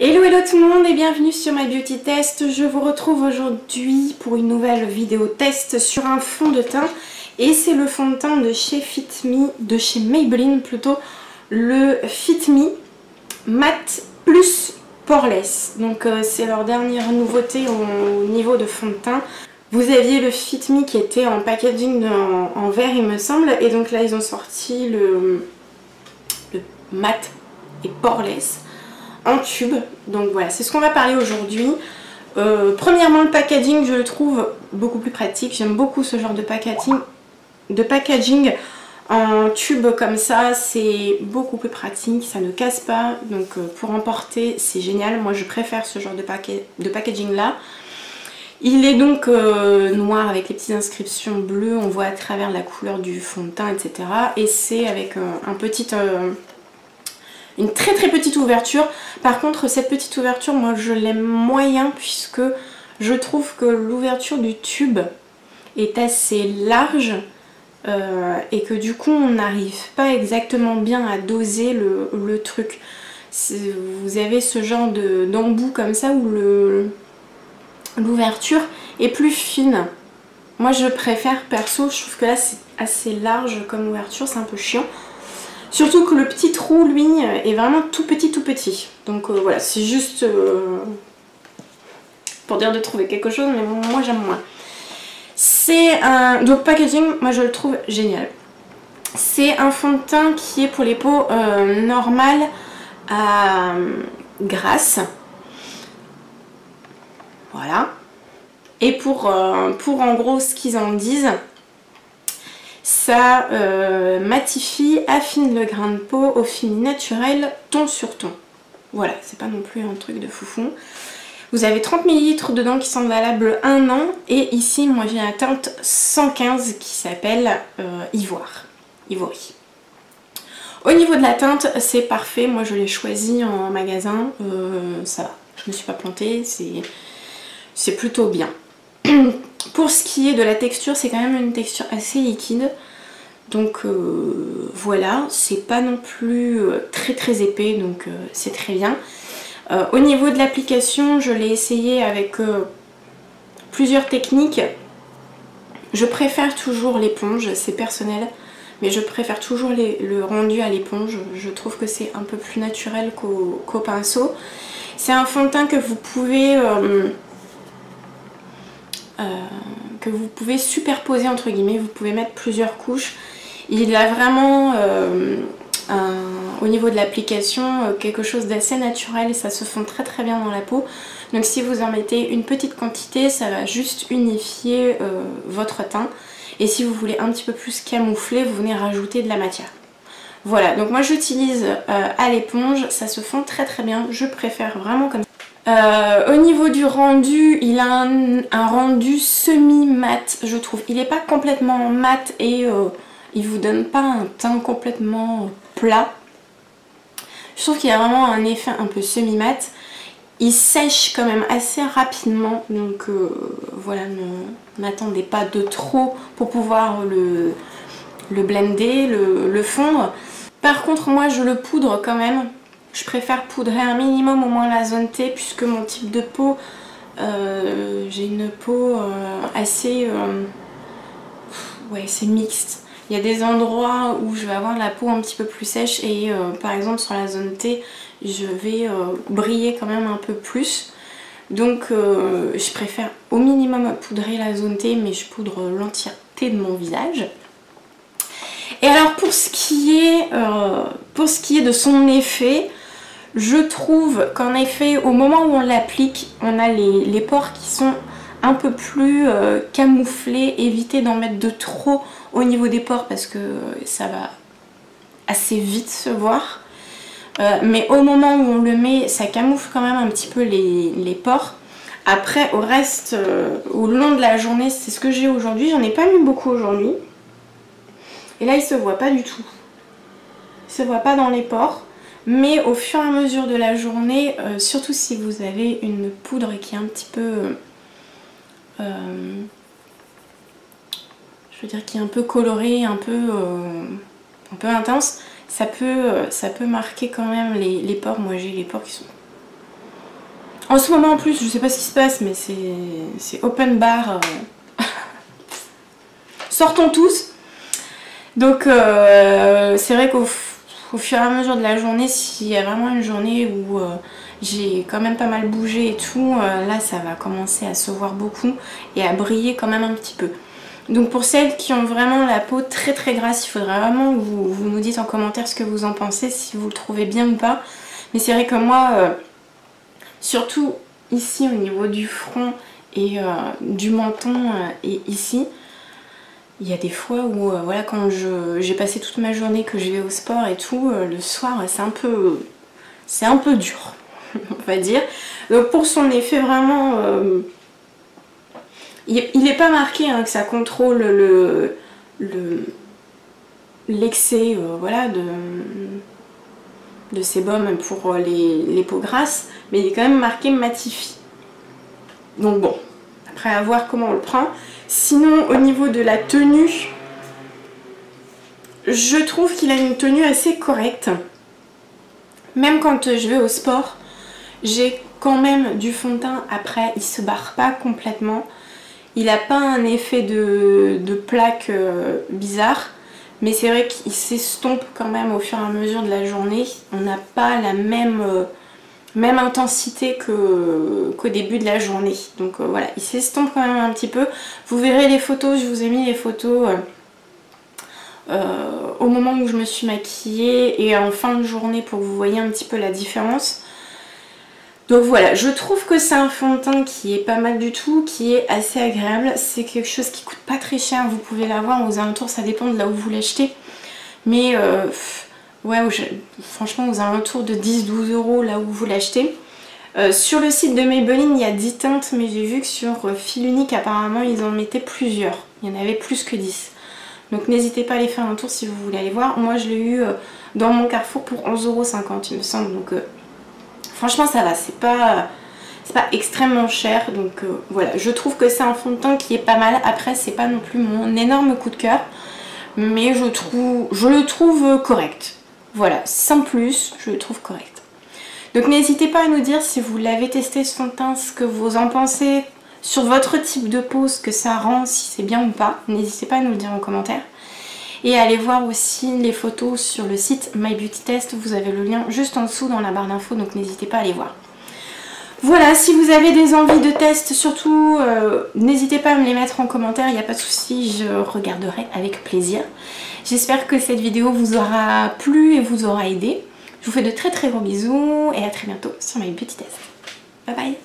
Hello hello tout le monde et bienvenue sur My Beauty Test. Je vous retrouve aujourd'hui pour une nouvelle vidéo test sur un fond de teint. Et c'est le fond de teint de chez Fit Me, de chez Maybelline plutôt, le Fit Me Matte Plus Poreless. Donc c'est leur dernière nouveauté au niveau de fond de teint. Vous aviez le Fit Me qui était en packaging en verre il me semble. Et donc là ils ont sorti le matte et poreless en tube. Donc voilà, c'est ce qu'on va parler aujourd'hui. Premièrement, le packaging, je le trouve beaucoup plus pratique. J'aime beaucoup ce genre de packaging en tube comme ça. C'est beaucoup plus pratique, ça ne casse pas. Donc pour emporter, c'est génial. Moi, je préfère ce genre de packaging là. Il est donc noir avec les petites inscriptions bleues. On voit à travers la couleur du fond de teint, etc. Et c'est avec une très petite ouverture. Par contre, cette petite ouverture, moi je l'aime moyen puisque je trouve que l'ouverture du tube est assez large et que du coup on n'arrive pas exactement bien à doser le truc. Vous avez ce genre d'embout comme ça où l'ouverture est plus fine. Moi je préfère perso, je trouve que là c'est assez large comme ouverture, c'est un peu chiant. Surtout que le petit trou, lui, est vraiment tout petit. Donc voilà, c'est juste pour dire de trouver quelque chose, mais moi j'aime moins. C'est un... Donc packaging, moi je le trouve génial. C'est un fond de teint qui est pour les peaux normales à grasse. Voilà. Et pour en gros ce qu'ils en disent, ça matifie, affine le grain de peau au fini naturel, ton sur ton. Voilà, c'est pas non plus un truc de foufou. Vous avez 30 ml dedans qui sont valables 1 an. Et ici, moi j'ai la teinte 115 qui s'appelle Ivory. Au niveau de la teinte, c'est parfait. Moi je l'ai choisi en magasin. Ça va, je me suis pas plantée. C'est plutôt bien. Pour ce qui est de la texture, c'est quand même une texture assez liquide. Donc voilà, c'est pas non plus très épais, donc c'est très bien. Au niveau de l'application, je l'ai essayé avec plusieurs techniques. Je préfère toujours l'éponge, c'est personnel, mais je préfère toujours le rendu à l'éponge. Je trouve que c'est un peu plus naturel qu'au pinceau. C'est un fond de teint que vous pouvez superposer entre guillemets, vous pouvez mettre plusieurs couches. Il a vraiment au niveau de l'application quelque chose d'assez naturel et ça se fond très bien dans la peau. Donc si vous en mettez une petite quantité, ça va juste unifier votre teint. Et si vous voulez un petit peu plus camoufler, vous venez rajouter de la matière. Voilà, donc moi j'utilise à l'éponge, ça se fond très bien, je préfère vraiment comme ça. Au niveau du rendu, il a un rendu semi-mat, je trouve. Il n'est pas complètement mat et il vous donne pas un teint complètement plat. Je trouve qu'il y a vraiment un effet un peu semi-mat. Il sèche quand même assez rapidement, donc voilà, n'attendez pas de trop pour pouvoir le blender, le fondre. Par contre, moi je le poudre quand même. Je préfère poudrer un minimum au moins la zone T puisque mon type de peau, j'ai une peau assez c'est mixte. Il y a des endroits où je vais avoir la peau un petit peu plus sèche et par exemple sur la zone T, je vais briller quand même un peu plus. Donc je préfère au minimum poudrer la zone T, mais je poudre l'entièreté de mon visage. Et alors pour ce qui est de son effet, je trouve qu'en effet au moment où on l'applique, on a les pores qui sont un peu plus camouflés. Évitez d'en mettre de trop au niveau des pores parce que ça va assez vite se voir. Mais au moment où on le met, ça camoufle quand même un petit peu les pores. Après au reste, au long de la journée, c'est ce que j'ai aujourd'hui. J'en ai pas mis beaucoup aujourd'hui. Et là il se voit pas du tout. Il se voit pas dans les pores. Mais au fur et à mesure de la journée, surtout si vous avez une poudre qui est un petit peu... je veux dire qui est un peu colorée, un peu intense, ça peut marquer quand même les pores. Moi j'ai les pores qui sont En ce moment en plus, je sais pas ce qui se passe, mais c'est open bar. Sortons tous. Donc c'est vrai qu'au fur et à mesure de la journée, s'il y a vraiment une journée où j'ai quand même pas mal bougé et tout, là ça va commencer à se voir beaucoup et à briller quand même un petit peu. Donc pour celles qui ont vraiment la peau très très grasse, il faudra vraiment que vous nous dites en commentaire ce que vous en pensez, si vous le trouvez bien ou pas. Mais c'est vrai que moi, surtout ici au niveau du front et du menton et ici, il y a des fois où voilà, quand j'ai passé toute ma journée, que je vais au sport et tout, le soir c'est un peu dur, on va dire. Donc pour son effet vraiment, il n'est pas marqué hein, que ça contrôle l'excès voilà, de sébum pour les peaux grasses, mais il est quand même marqué matifie. Donc bon, après à voir comment on le prend. Sinon au niveau de la tenue, je trouve qu'il a une tenue assez correcte. Même quand je vais au sport, j'ai quand même du fond de teint. Après, il se barre pas complètement. Il n'a pas un effet de plaque bizarre. Mais c'est vrai qu'il s'estompe quand même au fur et à mesure de la journée. On n'a pas la même intensité qu'au début de la journée. Donc voilà, il s'estompe quand même un petit peu. Vous verrez les photos, je vous ai mis les photos au moment où je me suis maquillée et en fin de journée pour que vous voyez un petit peu la différence. Donc voilà, je trouve que c'est un fond de teint qui est pas mal du tout, qui est assez agréable. C'est quelque chose qui coûte pas très cher, vous pouvez l'avoir aux alentours, ça dépend de là où vous l'achetez. Mais ouais, franchement aux alentours de 10-12 € là où vous l'achetez. Sur le site de Maybelline, il y a 10 teintes, mais j'ai vu que sur fil unique, apparemment, ils en mettaient plusieurs. Il y en avait plus que 10. Donc n'hésitez pas à aller faire un tour si vous voulez aller voir. Moi, je l'ai eu dans mon Carrefour pour 11,50 € il me semble. Donc franchement, ça va. C'est pas extrêmement cher. Donc voilà, je trouve que c'est un fond de teint qui est pas mal. Après, c'est pas non plus mon énorme coup de cœur. Mais je le trouve correct. Voilà, sans plus, je le trouve correct. Donc n'hésitez pas à nous dire si vous l'avez testé ce fond de teint, ce que vous en pensez sur votre type de peau, ce que ça rend, si c'est bien ou pas. N'hésitez pas à nous le dire en commentaire. Et allez voir aussi les photos sur le site My Beauty Test. Vous avez le lien juste en dessous dans la barre d'infos, donc n'hésitez pas à aller voir. Voilà, si vous avez des envies de test, surtout, n'hésitez pas à me les mettre en commentaire, il n'y a pas de souci, je regarderai avec plaisir. J'espère que cette vidéo vous aura plu et vous aura aidé. Je vous fais de très très gros bisous et à très bientôt sur My Beauty Test. Bye bye.